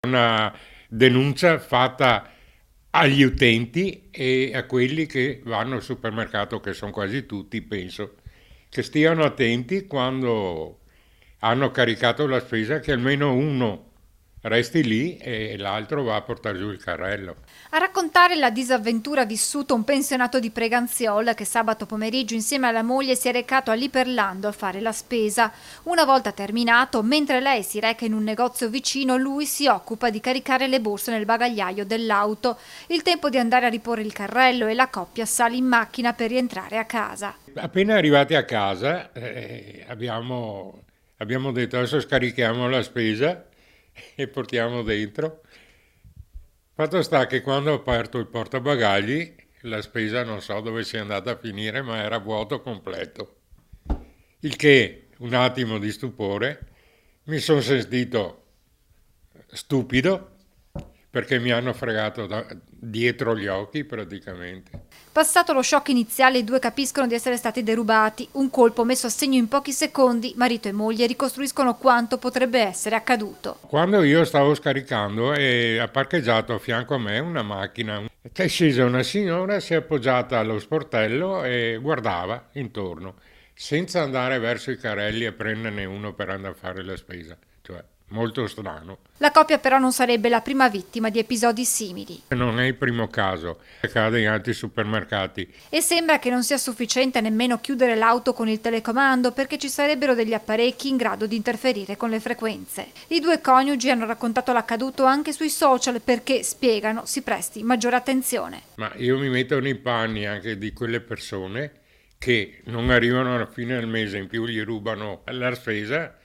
Una denuncia fatta agli utenti e a quelli che vanno al supermercato, che sono quasi tutti, penso, che stiano attenti quando hanno caricato la spesa, che almeno uno resti lì e l'altro va a portare giù il carrello. A raccontare la disavventura vissuta un pensionato di Preganziola che sabato pomeriggio insieme alla moglie si è recato a Liperlando a fare la spesa. Una volta terminato, mentre lei si reca in un negozio vicino, lui si occupa di caricare le borse nel bagagliaio dell'auto. Il tempo di andare a riporre il carrello e la coppia sale in macchina per rientrare a casa. Appena arrivati a casa abbiamo detto adesso scarichiamo la spesa e portiamo dentro. Fatto sta che quando ho aperto il portabagagli, la spesa non so dove sia andata a finire, ma era vuoto completo. Il che, un attimo di stupore, mi sono sentito stupido perché mi hanno fregato dietro gli occhi praticamente. Passato lo shock iniziale, i due capiscono di essere stati derubati. Un colpo messo a segno in pochi secondi, marito e moglie ricostruiscono quanto potrebbe essere accaduto. Quando io stavo scaricando e ha parcheggiato a fianco a me una macchina, è scesa una signora, si è appoggiata allo sportello e guardava intorno, senza andare verso i carrelli e prenderne uno per andare a fare la spesa. Cioè, molto strano. La coppia però non sarebbe la prima vittima di episodi simili. Non è il primo caso, accade in altri supermercati. E sembra che non sia sufficiente nemmeno chiudere l'auto con il telecomando perché ci sarebbero degli apparecchi in grado di interferire con le frequenze. I due coniugi hanno raccontato l'accaduto anche sui social perché, spiegano, si presti maggiore attenzione. Ma io mi metto nei panni anche di quelle persone che non arrivano alla fine del mese, in più gli rubano la spesa